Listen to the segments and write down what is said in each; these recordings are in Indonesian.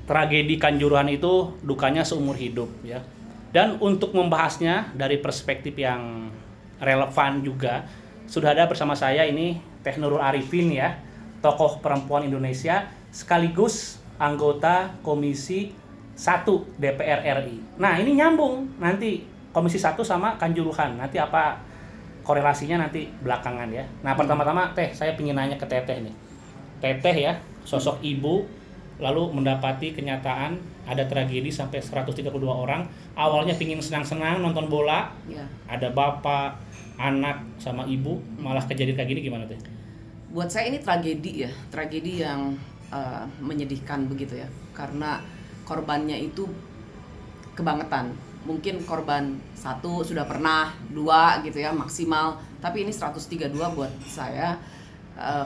tragedi Kanjuruhan itu dukanya seumur hidup ya. Dan untuk membahasnya dari perspektif yang relevan juga sudah ada bersama saya ini Teh Nurul Arifin ya, tokoh perempuan Indonesia sekaligus anggota Komisi 1 DPR RI. Nah, ini nyambung nanti Komisi 1 sama Kanjuruhan. Nanti apa korelasinya nanti belakangan ya. Nah, pertama-tama Teh, saya ingin nanya ke Teteh nih. Teteh ya, sosok ibu lalu mendapati kenyataan ada tragedi sampai 132 orang. Awalnya pingin senang-senang nonton bola, ya. Ada bapak, anak, sama ibu, malah kejadian kayak gini gimana Teh? Buat saya ini tragedi ya, tragedi yang menyedihkan begitu ya. Karena korbannya itu kebangetan. Mungkin korban 1 sudah pernah, 2 gitu ya maksimal. Tapi ini 132 buat saya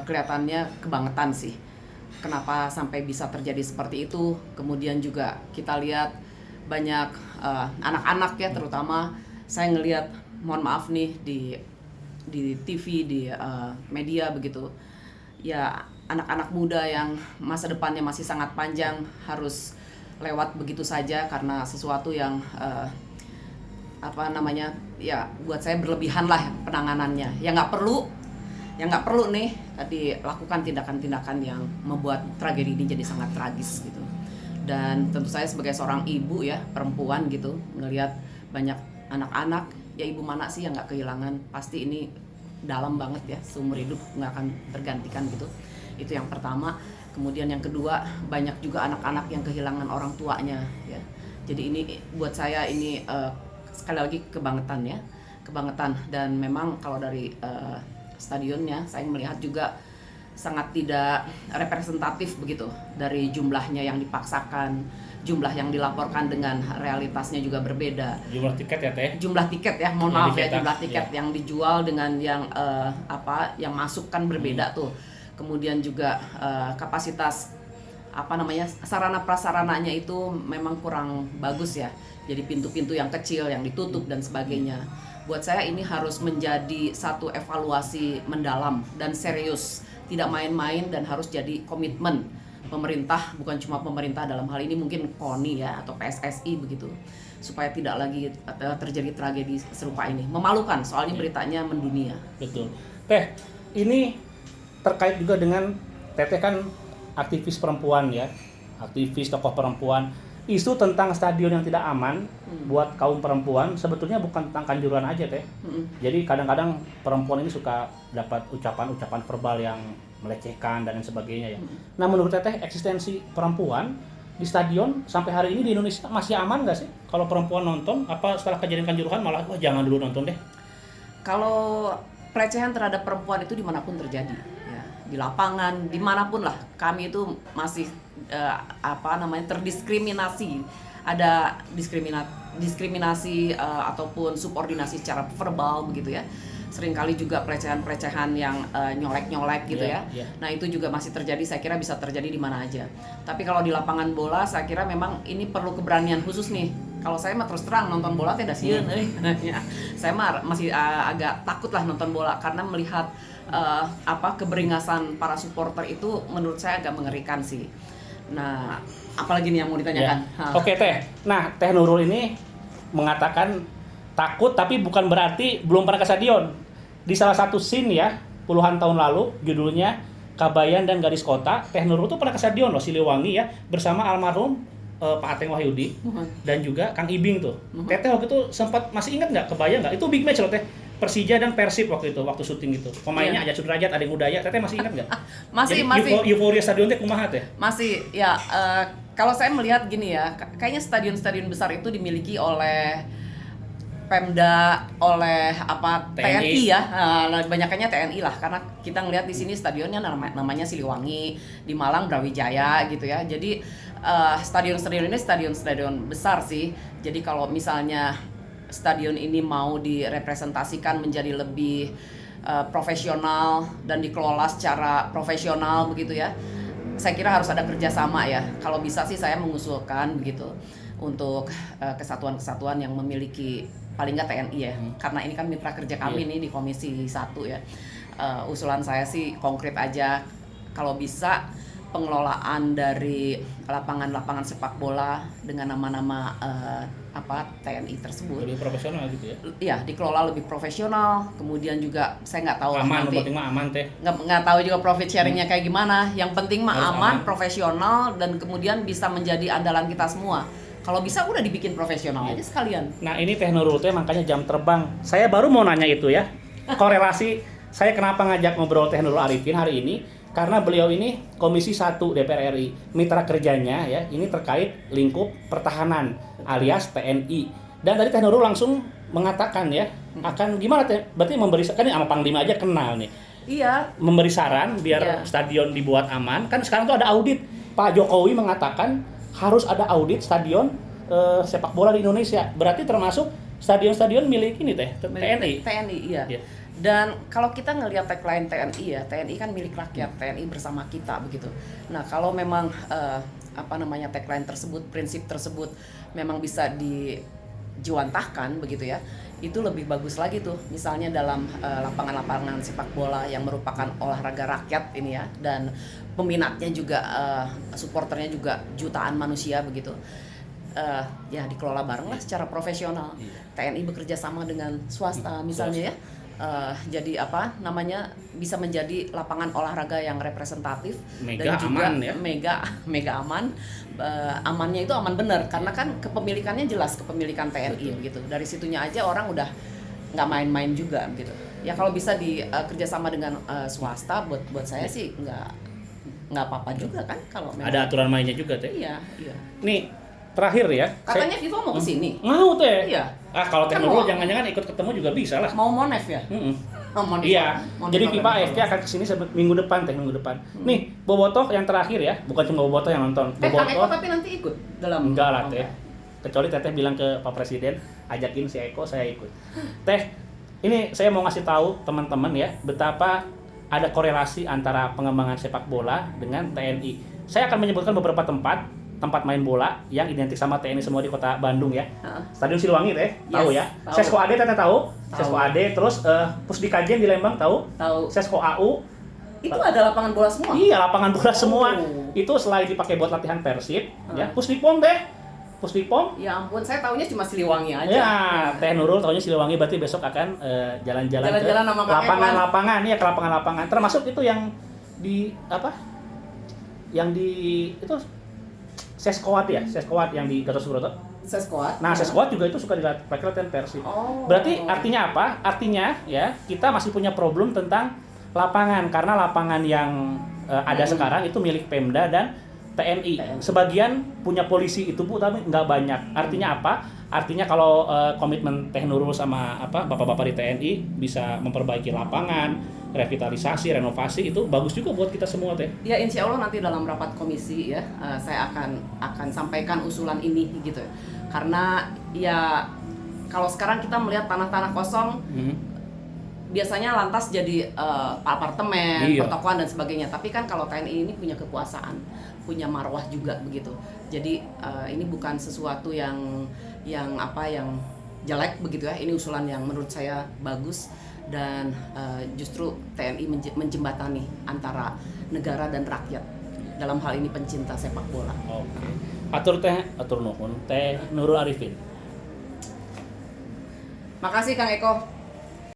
kelihatannya kebangetan sih. Kenapa sampai bisa terjadi seperti itu? Kemudian juga kita lihat banyak anak-anak ya, terutama saya ngelihat, mohon maaf nih di TV, di media begitu ya, anak-anak muda yang masa depannya masih sangat panjang harus lewat begitu saja karena sesuatu yang ya buat saya berlebihan lah penanganannya, yang nggak perlu nih dilakukan tindakan-tindakan yang membuat tragedi ini jadi sangat tragis gitu. Dan tentu saya sebagai seorang ibu ya, perempuan gitu, ngelihat banyak anak-anak, ya ibu mana sih yang nggak kehilangan? Pasti ini dalam banget ya, seumur hidup nggak akan tergantikan gitu. Itu yang pertama. Kemudian yang kedua, banyak juga anak-anak yang kehilangan orang tuanya ya. Jadi ini buat saya ini sekali lagi kebangetan ya, kebangetan. Dan memang kalau dari stadionnya saya melihat juga sangat tidak representatif begitu, dari jumlahnya yang dipaksakan, jumlah yang dilaporkan dengan realitasnya juga berbeda. Jumlah tiket ya Teh? Jumlah tiket ya, mohon maaf ya, jumlah tiket ya. Yang dijual dengan yang yang masuk kan berbeda tuh. Kemudian juga kapasitas sarana prasarananya itu memang kurang bagus ya. Jadi pintu-pintu yang kecil yang ditutup dan sebagainya. Buat saya ini harus menjadi satu evaluasi mendalam dan serius, tidak main-main, dan harus jadi komitmen pemerintah, bukan cuma pemerintah dalam hal ini mungkin KONI ya atau PSSI begitu, supaya tidak lagi terjadi tragedi serupa ini. Memalukan, soalnya beritanya mendunia. Betul. Teh, ini terkait juga dengan Teteh kan aktivis perempuan ya, aktivis tokoh perempuan. Isu tentang stadion yang tidak aman buat kaum perempuan sebetulnya bukan tentang Kanjuruhan aja Teh. Jadi kadang-kadang perempuan ini suka dapat ucapan-ucapan verbal yang melecehkan dan lain sebagainya ya. Nah, menurut Teteh, eksistensi perempuan di stadion sampai hari ini di Indonesia masih aman nggak sih? Kalau perempuan nonton, apa setelah kejadian Kanjuruhan malah wah jangan dulu nonton deh? Kalau pelecehan terhadap perempuan itu dimanapun terjadi ya, di lapangan dimanapun lah, kami itu masih terdiskriminasi, ada diskriminasi ataupun subordinasi secara verbal begitu ya. Seringkali juga pelecehan-pelecehan yang nyolek-nyolek gitu ya. Nah, itu juga masih terjadi, saya kira bisa terjadi di mana aja. Tapi kalau di lapangan bola saya kira memang ini perlu keberanian khusus nih. Kalau saya mah terus terang nonton bola teh dasieun saya mah masih agak takut lah nonton bola karena melihat keberingasan para supporter itu menurut saya agak mengerikan sih. Nah, apalagi nih yang mau ditanyakan? Ya. Oke Teh, nah Teh Nurul ini mengatakan takut tapi bukan berarti belum pernah ke stadion. Di salah satu scene ya, puluhan tahun lalu, judulnya Kabayan dan Gadis Kota, Teh Nurul tuh pernah ke stadion loh, Siliwangi ya, bersama almarhum Pak Ateng Wahyudi dan juga Kang Ibing tuh. Teteh waktu itu sempat, masih ingat nggak, kebayang nggak? Itu big match loh Teh, Persija dan Persib waktu itu, waktu syuting itu. Pemainnya Aja Sudrajat, Adeng Udaya, Teteh masih ingat nggak? Masih. Euforia stadion teh kumaha Teh? Masih, ya. Kalau saya melihat gini ya, kayaknya stadion-stadion besar itu dimiliki oleh Pemda, oleh TNI ya, banyakannya TNI lah, karena kita ngelihat di sini stadionnya namanya Siliwangi, di Malang Brawijaya gitu ya. Jadi stadion-stadion ini stadion-stadion besar sih. Jadi kalau misalnya stadion ini mau direpresentasikan menjadi lebih profesional dan dikelola secara profesional begitu ya, saya kira harus ada kerjasama ya. Kalau bisa sih saya mengusulkan begitu untuk kesatuan-kesatuan yang memiliki paling nggak TNI ya, karena ini kan mitra kerja kami nih di Komisi 1 ya. Usulan saya sih konkret aja, kalau bisa pengelolaan dari lapangan-lapangan sepak bola dengan nama-nama TNI tersebut. Lebih profesional gitu ya. Iya, dikelola lebih profesional. Kemudian juga saya nggak tahu Aman, nanti penting mah aman teh. nggak tahu juga profit sharingnya kayak gimana. Yang penting mah Harus aman, aman. profesional, dan kemudian bisa menjadi andalan kita semua. Kalau bisa udah dibikin profesional aja sekalian. Nah ini Teh Nurul teh makanya jam terbang. Saya baru mau nanya itu ya. Korelasi saya kenapa ngajak ngobrol Teh Nurul Arifin hari ini? Karena beliau ini Komisi 1 DPR RI. Mitra kerjanya ya ini terkait lingkup pertahanan alias TNI. Dan tadi Teh Nurul langsung mengatakan ya akan gimana Teh? Berarti memberi kan ini sama Panglima aja kenal nih. Iya. Memberi saran biar Iya. stadion dibuat aman. Kan sekarang tuh ada audit. Pak Jokowi mengatakan harus ada audit stadion sepak bola di Indonesia. Berarti termasuk stadion-stadion milik ini teh TNI. TNI iya. Iya. Dan kalau kita ngelihat tagline TNI ya, TNI kan milik rakyat, TNI bersama kita begitu. Nah, kalau memang tagline tersebut, prinsip tersebut memang bisa dijiwantahkan begitu ya. Itu lebih bagus lagi tuh. Misalnya dalam lapangan-lapangan sepak bola yang merupakan olahraga rakyat ini ya, dan peminatnya juga supporternya juga jutaan manusia begitu. Ya dikelola bareng lah secara profesional. TNI bekerja sama dengan swasta misalnya ya. Jadi bisa menjadi lapangan olahraga yang representatif Mega dan juga aman ya. mega aman. Amannya itu aman bener karena kan kepemilikannya jelas kepemilikan TNI begitu. Dari situnya aja orang udah nggak main-main juga gitu. Ya kalau bisa kerjasama dengan swasta buat saya sih nggak apa-apa juga kan kalau memang Ada aturan mainnya juga teh. iya. Nih terakhir ya. Katanya FIFA mau ke sini. Mau teh. Iya. Kalau Teh Kan Nurul mau. jangan-jangan ikut ketemu juga bisa lah. Mau Monef ya? Mm-mm. Monef. Iya. Monef Jadi apa FIFA nih? AFC akan kesini minggu depan teh minggu depan. Nih Bobotoh yang terakhir ya, bukan cuma Bobotoh yang nonton. Kang Eko Bobotoh tapi nanti ikut dalam enggak lah teh. Kecuali Teteh bilang ke Pak Presiden, ajakin si Eko saya ikut. Teh, ini saya mau ngasih tahu teman-teman ya, betapa ada korelasi antara pengembangan sepak bola dengan TNI. Saya akan menyebutkan beberapa tempat main bola yang identik sama TNI semua di kota Bandung ya. Stadion Siliwangi teh, tahu ya? tahu. Sesko AD Teteh tahu? Tahu. Sesko AD, terus Pusdikajen di Lembang tahu? Tahu. Sesko AU. Itu ada lapangan bola semua. Iya, lapangan bola semua. Oh. Itu selain dipakai buat latihan Persib, ya. Pusdipom teh. Pusdipom. Ya ampun, saya taunya cuma Siliwangi aja. Ya, Teh Nurul tahunya Siliwangi berarti besok akan jalan-jalan ke Jalan-jalan sama Kang lapangan-lapangan ya, ke lapangan-lapangan. Termasuk itu yang di apa? Yang di itu Seskoat ya, Seskoat yang di Gatot Subroto. Seskoat. Nah, Seskoat juga itu suka dipakai latihan Persib. Oh. Berarti artinya apa? Artinya ya, kita masih punya problem tentang lapangan karena lapangan yang ada sekarang itu milik Pemda dan TNI. Sebagian punya polisi itu Bu, tapi nggak banyak. Artinya apa? Artinya kalau komitmen Teh Nurul sama bapak-bapak di TNI bisa memperbaiki lapangan, revitalisasi, renovasi itu bagus juga buat kita semua Teh. Ya insya Allah nanti dalam rapat komisi ya saya akan sampaikan usulan ini gitu. Karena ya kalau sekarang kita melihat tanah-tanah kosong biasanya lantas jadi apartemen, Iya. pertokoan dan sebagainya. Tapi kan kalau TNI ini punya kekuasaan, punya marwah juga begitu. Jadi ini bukan sesuatu yang jelek begitu ya. Ini usulan yang menurut saya bagus dan justru TNI menjembatani antara negara dan rakyat dalam hal ini pencinta sepak bola. Oke. Atur nuhun Teh Nurul Arifin. Makasih Kang Eko.